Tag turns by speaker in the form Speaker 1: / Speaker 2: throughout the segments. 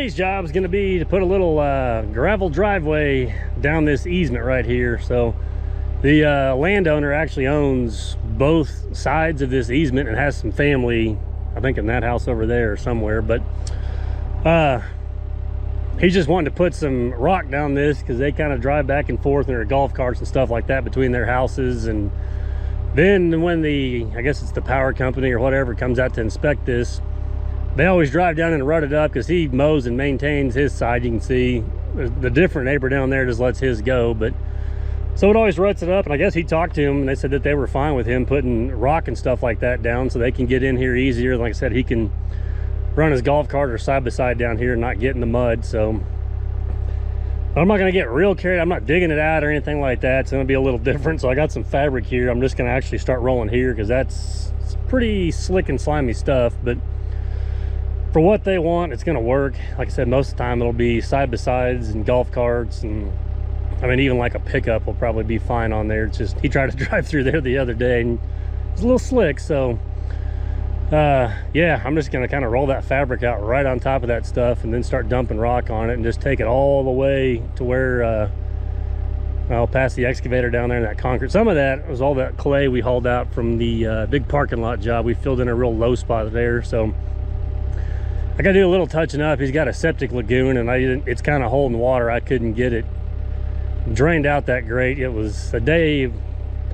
Speaker 1: today's job is going to be to put a little gravel driveway down this easement right here. So the landowner actually owns both sides of this easement and has some family, I think, in that house over there or somewhere. But he's just wanting to put some rock down this because they kind of drive back and forth in their golf carts and stuff like that between their houses. And then when the, I guess it's the power company or whatever, comes out to inspect this, they always drive down and rut it up because he mows and maintains his side. You can see the different neighbor down there just lets his go, but so it always ruts it up. And I guess he talked to him and they said that they were fine with him putting rock and stuff like that down so they can get in here easier. Like I said, he can run his golf cart or side by side down here and not get in the mud. So I'm not going to get real carried. I'm not digging it out or anything like that. It's going to be a little different. So I got some fabric here. I'm just going to actually start rolling here because it's pretty slick and slimy stuff. But for what they want, it's going to work. Like I said, most of the time it'll be side by sides and golf carts, and I mean even like a pickup will probably be fine on there. It's just he tried to drive through there the other day and it's a little slick. So yeah, I'm just gonna kind of roll that fabric out right on top of that stuff and then start dumping rock on it and just take it all the way to where I'll pass the excavator down there in that concrete. Some of that was all that clay we hauled out from the big parking lot job. We filled in a real low spot there, so I gotta do a little touching up. He's got a septic lagoon and it's kind of holding water. I couldn't get it drained out that great. It was a day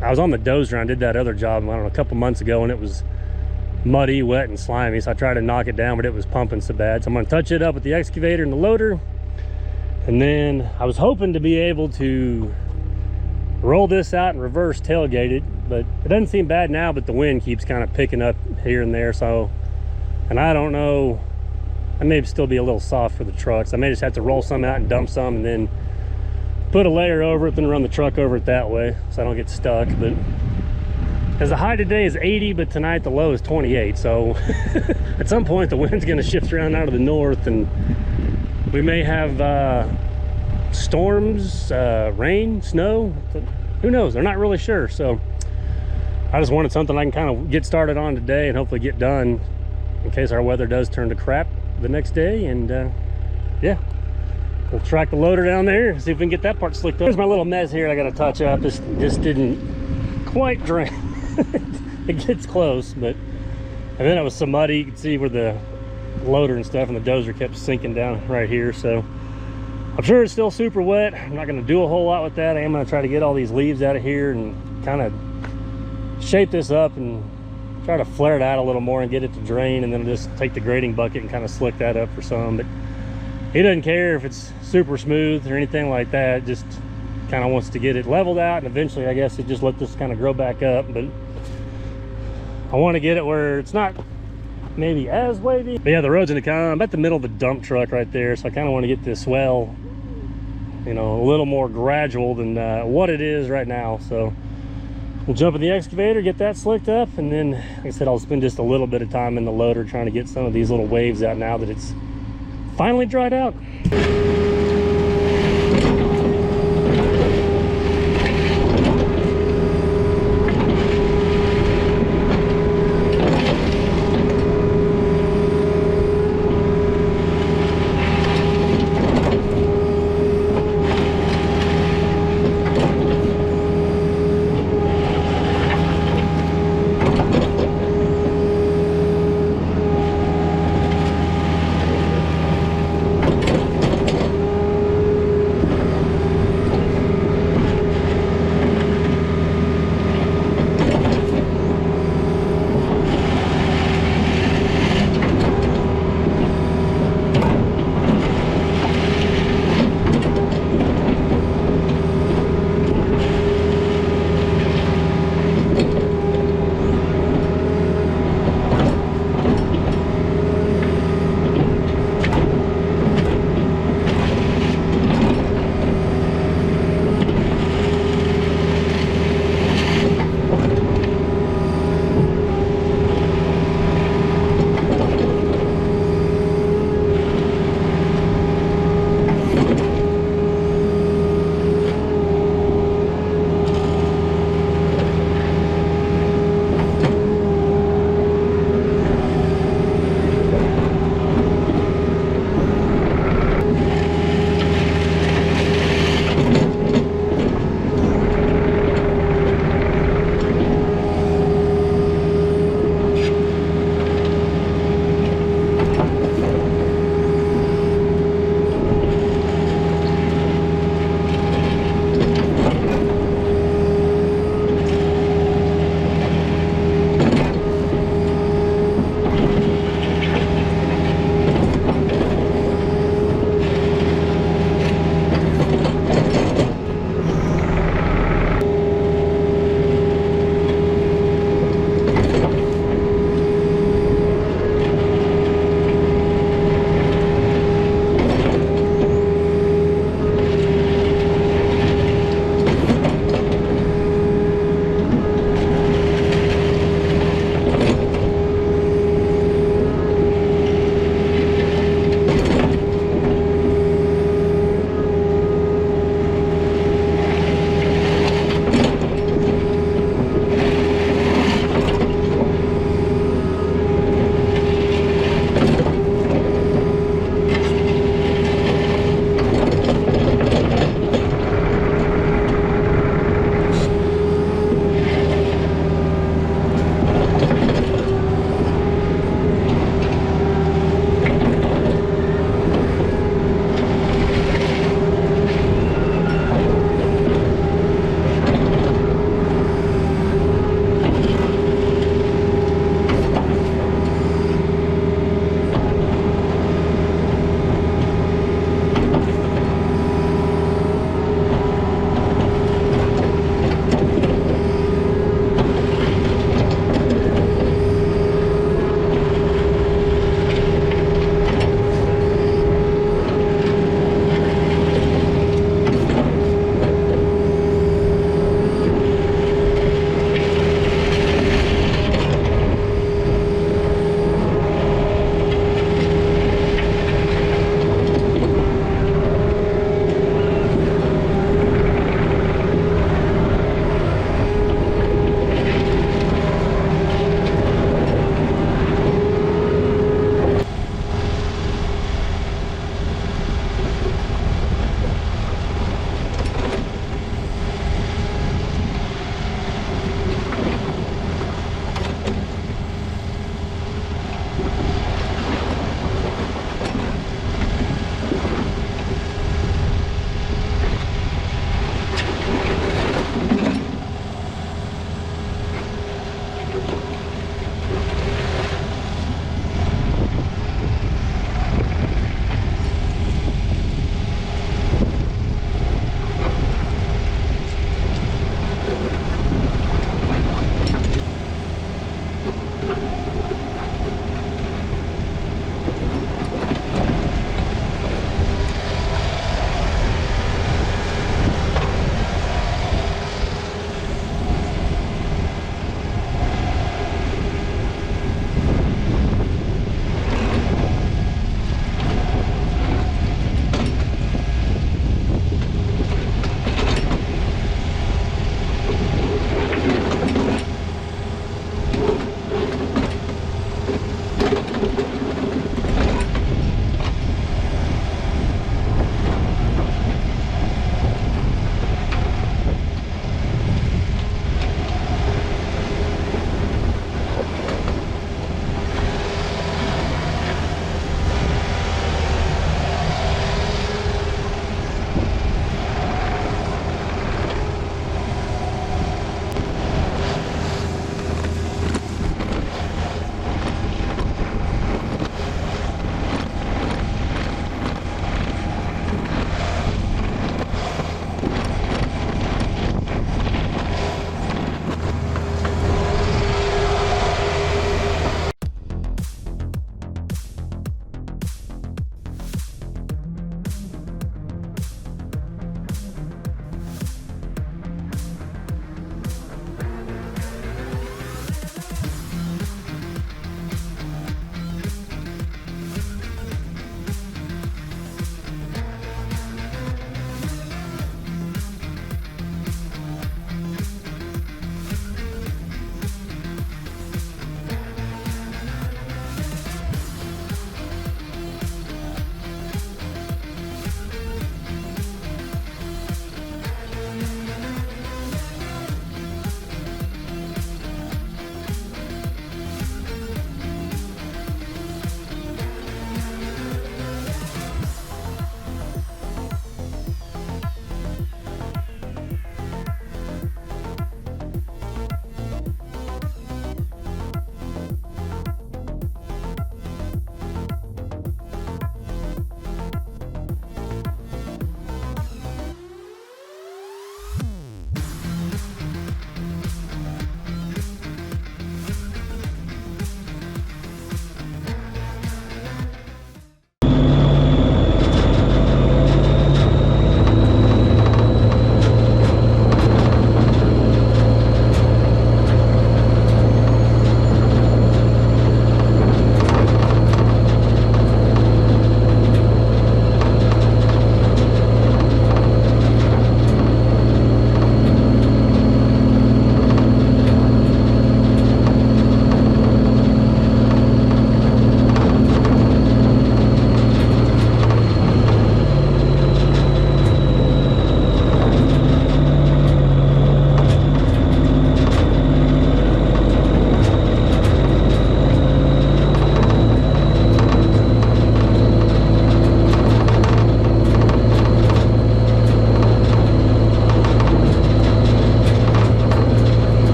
Speaker 1: I was on the dozer. I did that other job, I don't know, a couple months ago, and it was muddy, wet, and slimy. So I tried to knock it down, but it was pumping so bad. So I'm going to touch it up with the excavator and the loader, and then I was hoping to be able to roll this out and reverse tailgate it, but it doesn't seem bad now. But the wind keeps kind of picking up here and there, so, and I don't know, I may still be a little soft for the trucks. I may just have to roll some out and dump some and then put a layer over it, then run the truck over it that way so I don't get stuck. But as the high today is 80, but tonight the low is 28. So at some point the wind's going to shift around out of the north and we may have storms, rain, snow. Who knows? They're not really sure. So I just wanted something I can kind of get started on today and hopefully get done in case our weather does turn to crap the next day. And yeah, we'll track the loader down there, see if we can get that part slicked up. Here's my little mess here I got to touch up. This didn't quite drain. It gets close, but and then it was so muddy. You can see where the loader and stuff and the dozer kept sinking down right here. So I'm sure it's still super wet. I'm not going to do a whole lot with that. I am going to try to get all these leaves out of here and kind of shape this up and try to flare it out a little more and get it to drain, and then just take the grading bucket and kind of slick that up for some. But he doesn't care if it's super smooth or anything like that. Just kind of wants to get it leveled out, and eventually I guess it just let this kind of grow back up. But I want to get it where it's not maybe as wavy. But yeah, the road's gonna come. I'm at the middle of the dump truck right there, so I kind of want to get this swell, you know, a little more gradual than what it is right now. So we'll jump in the excavator, get that slicked up, and then, like I said, I'll spend just a little bit of time in the loader trying to get some of these little waves out now that it's finally dried out.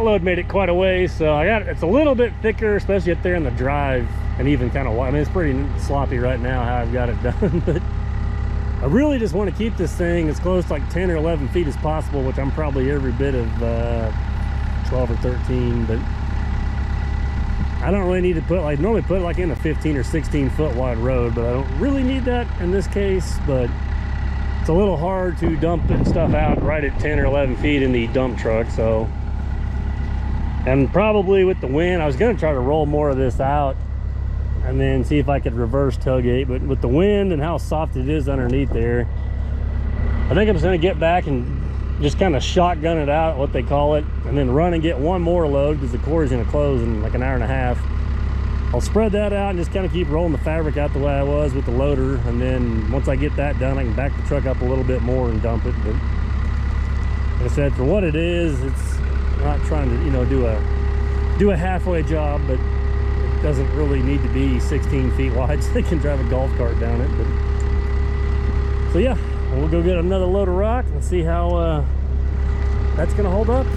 Speaker 1: load made it quite a ways, so I got it's a little bit thicker, especially up there in the drive, and even kind of, I mean, it's pretty sloppy right now how I've got it done, but I really just want to keep this thing as close to like 10 or 11 feet as possible, which I'm probably every bit of 12 or 13, but I don't really need to put, like, normally put it like in a 15 or 16 foot wide road, but I don't really need that in this case. But it's a little hard to dump stuff out right at 10 or 11 feet in the dump truck. So, and probably with the wind, I was going to try to roll more of this out and then see if I could reverse tailgate, but with the wind and how soft it is underneath there, I think I'm just going to get back and just kind of shotgun it out, what they call it, and then run and get one more load because the quarry's going to close in like an hour and a half. I'll spread that out and just kind of keep rolling the fabric out the way I was with the loader, and then once I get that done, I can back the truck up a little bit more and dump it. But like I said, for what it is, it's not trying to, you know, do a halfway job, but it doesn't really need to be 16 feet wide so they can drive a golf cart down it. But so yeah, we'll go get another load of rock and see how that's gonna hold up.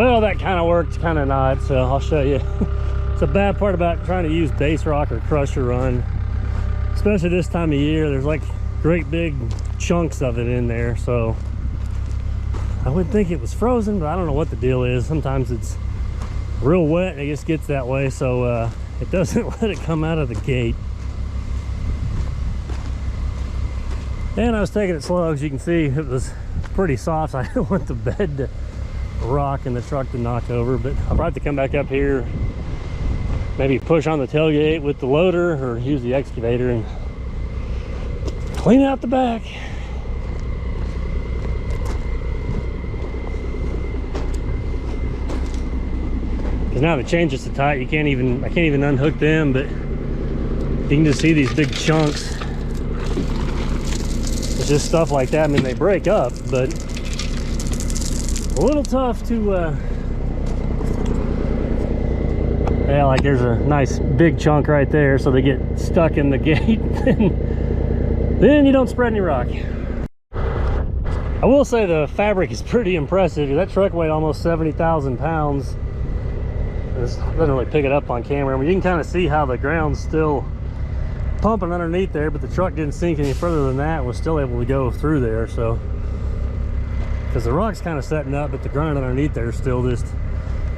Speaker 1: Well, that kind of worked, kind of not, so I'll show you. It's a bad part about trying to use base rock or crusher run, especially this time of year. There's like great big chunks of it in there, so I would think it was frozen, but I don't know what the deal is. Sometimes it's real wet and it just gets that way, so it doesn't let it come out of the gate. And I was taking it slow. As you can see, it was pretty soft, so I didn't want the bed to rock and the truck to knock over. But I'll probably have to come back up here, maybe push on the tailgate with the loader or use the excavator and clean out the back. Because now the chain's just so tight, I can't even unhook them, but you can just see these big chunks. It's just stuff like that. I mean, they break up, but a little tough to yeah, like there's a nice big chunk right there, so they get stuck in the gate. Then you don't spread any rock. I will say the fabric is pretty impressive. That truck weighed almost 70,000 pounds. This doesn't really pick it up on camera. I mean, you can kind of see how the ground's still pumping underneath there, but the truck didn't sink any further than that and was still able to go through there. So, because the rock's kind of setting up, but the ground underneath there is still just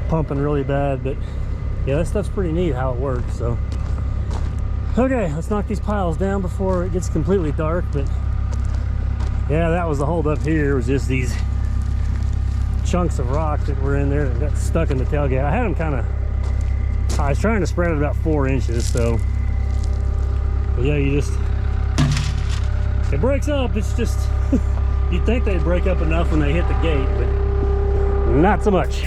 Speaker 1: pumping really bad. But yeah, that stuff's pretty neat how it works. So, okay, let's knock these piles down before it gets completely dark. But yeah, that was the hold up here, was just these chunks of rock that were in there that got stuck in the tailgate. I had them kind of, I was trying to spread it about 4 inches, so but yeah, you just, it breaks up. It's just, you'd think they'd break up enough when they hit the gate, but not so much.